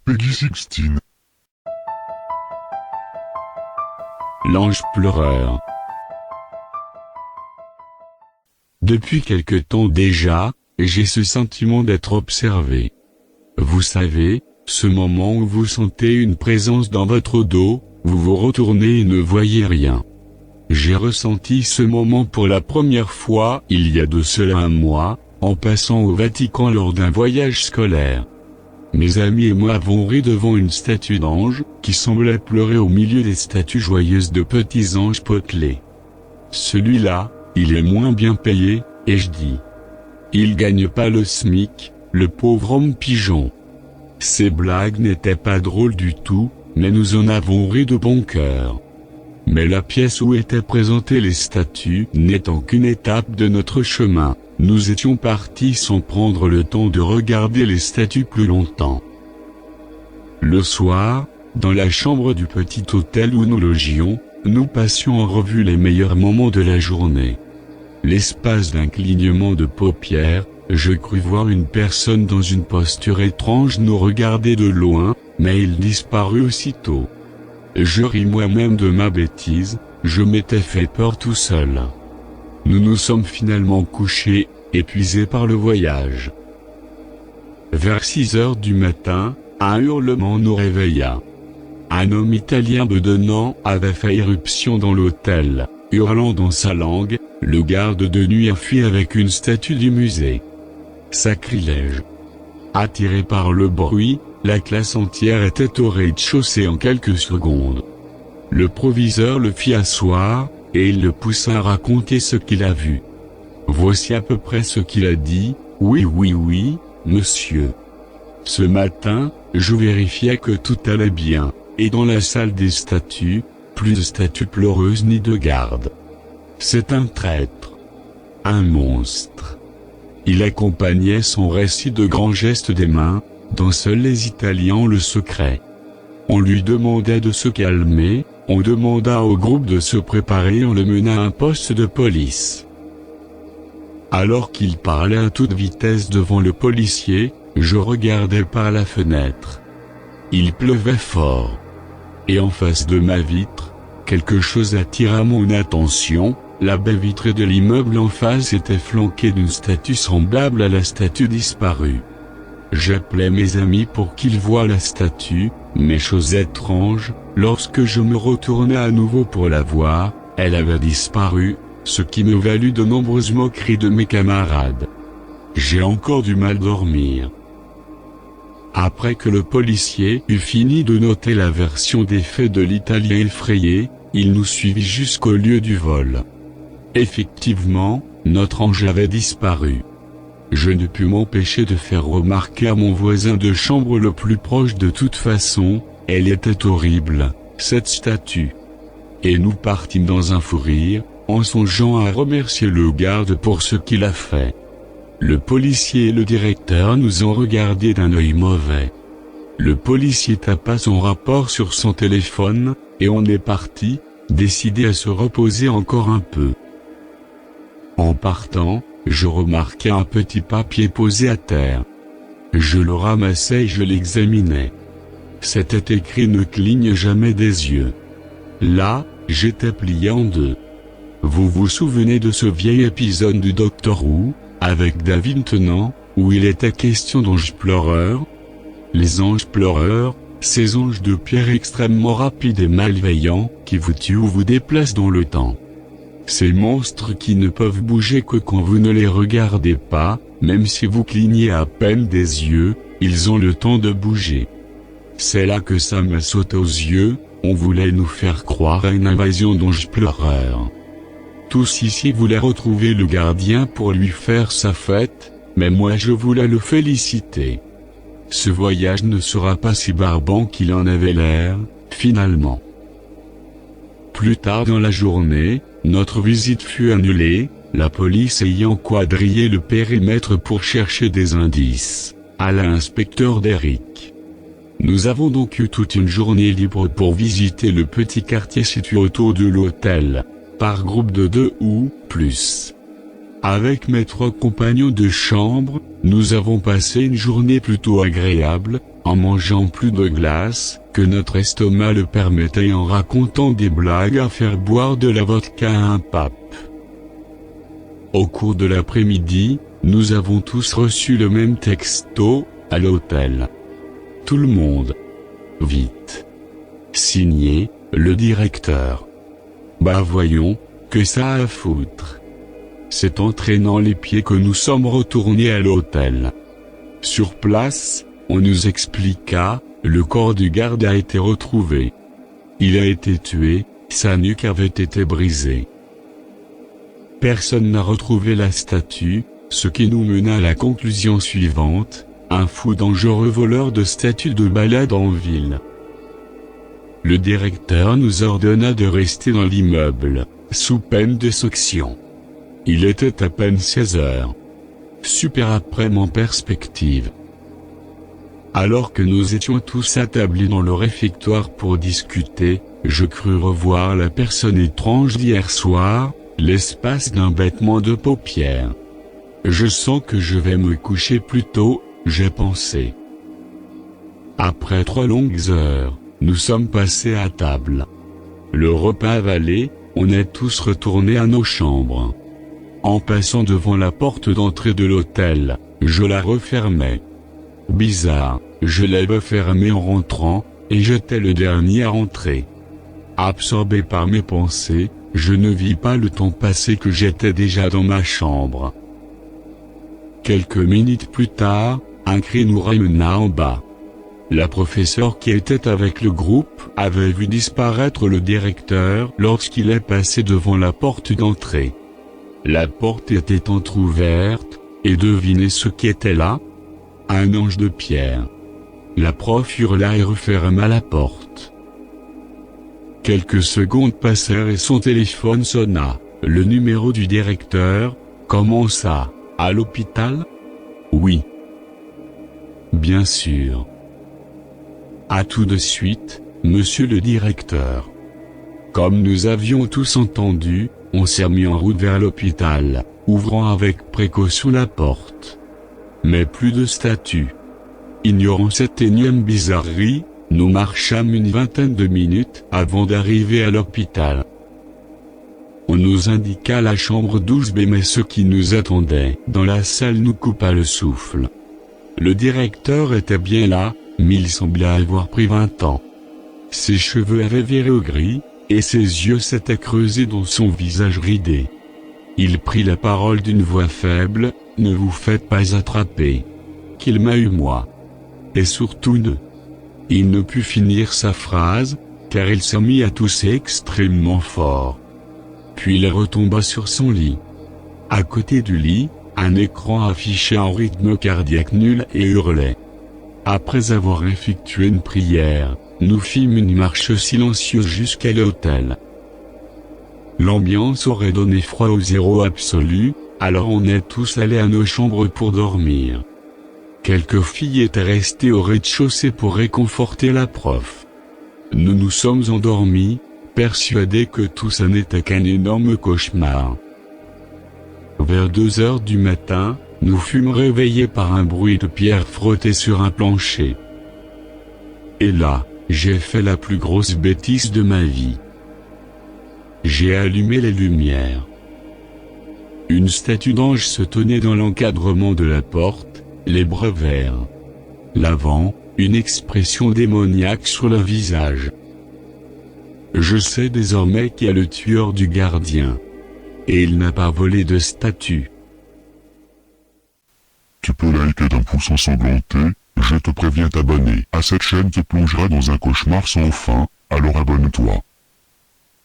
Peggy 16. L'ange pleureur. Depuis quelque temps déjà, j'ai ce sentiment d'être observé. Vous savez, ce moment où vous sentez une présence dans votre dos, vous vous retournez et ne voyez rien. J'ai ressenti ce moment pour la première fois il y a de cela un mois, en passant au Vatican lors d'un voyage scolaire. Mes amis et moi avons ri devant une statue d'ange, qui semblait pleurer au milieu des statues joyeuses de petits anges potelés. Celui-là, il est moins bien payé, ai-je dit. Il gagne pas le SMIC, le pauvre homme pigeon. Ces blagues n'étaient pas drôles du tout, mais nous en avons ri de bon cœur. Mais la pièce où étaient présentées les statues n'étant qu'une étape de notre chemin, nous étions partis sans prendre le temps de regarder les statues plus longtemps. Le soir, dans la chambre du petit hôtel où nous logions, nous passions en revue les meilleurs moments de la journée. L'espace d'un clignement de paupières, je crus voir une personne dans une posture étrange nous regarder de loin, mais il disparut aussitôt. Je ris moi-même de ma bêtise, je m'étais fait peur tout seul. Nous nous sommes finalement couchés, épuisés par le voyage. Vers 6 heures du matin, un hurlement nous réveilla. Un homme italien bedonnant avait fait irruption dans l'hôtel, hurlant dans sa langue, le garde de nuit a fui avec une statue du musée. Sacrilège. Attiré par le bruit, la classe entière était au rez-de-chaussée en quelques secondes. Le proviseur le fit asseoir, et il le poussa à raconter ce qu'il a vu. Voici à peu près ce qu'il a dit: « Oui, monsieur. Ce matin, je vérifiais que tout allait bien, et dans la salle des statues, plus de statues pleureuses ni de garde. C'est un traître. Un monstre. » Il accompagnait son récit de grands gestes des mains, dont seuls les Italiens ont le secret. On lui demanda de se calmer, on demanda au groupe de se préparer et on le mena à un poste de police. Alors qu'il parlait à toute vitesse devant le policier, je regardais par la fenêtre. Il pleuvait fort. Et en face de ma vitre, quelque chose attira mon attention. La baie vitrée de l'immeuble en face était flanquée d'une statue semblable à la statue disparue. J'appelais mes amis pour qu'ils voient la statue, mais chose étrange, lorsque je me retournais à nouveau pour la voir, elle avait disparu, ce qui me valut de nombreuses moqueries de mes camarades. J'ai encore du mal à dormir. Après que le policier eut fini de noter la version des faits de l'Italien effrayé, il nous suivit jusqu'au lieu du vol. Effectivement, notre ange avait disparu. Je ne pus m'empêcher de faire remarquer à mon voisin de chambre le plus proche de toute façon, elle était horrible, cette statue. Et nous partîmes dans un fou rire, en songeant à remercier le garde pour ce qu'il a fait. Le policier et le directeur nous ont regardés d'un œil mauvais. Le policier tapa son rapport sur son téléphone, et on est parti, décidé à se reposer encore un peu. En partant, je remarquai un petit papier posé à terre. Je le ramassai et je l'examinais. C'était écrit « Ne cligne jamais des yeux ». Là, j'étais plié en deux. Vous vous souvenez de ce vieil épisode du Docteur Who, avec David Tennant, où il était question d'anges pleureurs? Les anges pleureurs, ces anges de pierre extrêmement rapides et malveillants, qui vous tuent ou vous déplacent dans le temps. Ces monstres qui ne peuvent bouger que quand vous ne les regardez pas, même si vous clignez à peine des yeux, ils ont le temps de bouger. C'est là que ça me saute aux yeux, on voulait nous faire croire à une invasion d'anges pleureurs. Tous ici voulaient retrouver le gardien pour lui faire sa fête, mais moi je voulais le féliciter. Ce voyage ne sera pas si barbant qu'il en avait l'air, finalement. Plus tard dans la journée, notre visite fut annulée, la police ayant quadrillé le périmètre pour chercher des indices, à l'inspecteur Derrick. Nous avons donc eu toute une journée libre pour visiter le petit quartier situé autour de l'hôtel, par groupe de 2 ou plus. Avec mes 3 compagnons de chambre, nous avons passé une journée plutôt agréable, en mangeant plus de glace que notre estomac le permettait et en racontant des blagues à faire boire de la vodka à un pape. Au cours de l'après-midi, nous avons tous reçu le même texto, à l'hôtel. Tout le monde. Vite. Signé, le directeur. Bah voyons, que ça a à foutre. C'est en traînant les pieds que nous sommes retournés à l'hôtel. Sur place, on nous expliqua, le corps du garde a été retrouvé. Il a été tué, sa nuque avait été brisée. Personne n'a retrouvé la statue, ce qui nous mena à la conclusion suivante, un fou dangereux voleur de statues de balade en ville. Le directeur nous ordonna de rester dans l'immeuble, sous peine de sanction. Il était à peine 16 heures. Super après-midi en perspective. Alors que nous étions tous attablés dans le réfectoire pour discuter, je crus revoir la personne étrange d'hier soir, l'espace d'un battement de paupières. Je sens que je vais me coucher plus tôt, j'ai pensé. Après 3 longues heures, nous sommes passés à table. Le repas avalé, on est tous retournés à nos chambres. En passant devant la porte d'entrée de l'hôtel, je la refermais. Bizarre, je l'avais fermée en rentrant, et j'étais le dernier à rentrer. Absorbé par mes pensées, je ne vis pas le temps passer que j'étais déjà dans ma chambre. Quelques minutes plus tard, un cri nous ramena en bas. La professeure qui était avec le groupe avait vu disparaître le directeur lorsqu'il est passé devant la porte d'entrée. La porte était entr'ouverte, et devinez ce qui était là? Un ange de pierre. La prof hurla et referma la porte. Quelques secondes passèrent et son téléphone sonna. Le numéro du directeur. Comment ça? À l'hôpital? Oui. Bien sûr. À tout de suite, monsieur le directeur. Comme nous avions tous entendu, on s'est mis en route vers l'hôpital, ouvrant avec précaution la porte. Mais plus de statue. Ignorant cette énième bizarrerie, nous marchâmes une vingtaine de minutes avant d'arriver à l'hôpital. On nous indiqua la chambre 12B, mais ce qui nous attendait dans la salle nous coupa le souffle. Le directeur était bien là, mais il semblait avoir pris 20 ans. Ses cheveux avaient viré au gris, et ses yeux s'étaient creusés dans son visage ridé. Il prit la parole d'une voix faible, « Ne vous faites pas attraper. Qu'il m'a eu moi. Et surtout ne. » Il ne put finir sa phrase, car il s'est mis à tousser extrêmement fort. Puis il retomba sur son lit. À côté du lit, un écran affichait un rythme cardiaque nul et hurlait. Après avoir effectué une prière, nous fîmes une marche silencieuse jusqu'à l'hôtel. L'ambiance aurait donné froid au zéro absolu, alors on est tous allés à nos chambres pour dormir. Quelques filles étaient restées au rez-de-chaussée pour réconforter la prof. Nous nous sommes endormis, persuadés que tout ça n'était qu'un énorme cauchemar. Vers 2 heures du matin, nous fûmes réveillés par un bruit de pierres frottées sur un plancher. Et là, j'ai fait la plus grosse bêtise de ma vie. J'ai allumé les lumières. Une statue d'ange se tenait dans l'encadrement de la porte, les bras verts. L'avant, une expression démoniaque sur le visage. Je sais désormais qui est le tueur du gardien. Et il n'a pas volé de statue. Tu peux liker d'un pouce ensanglanté, je te préviens t'abonner à cette chaîne te plongera dans un cauchemar sans fin, alors abonne-toi.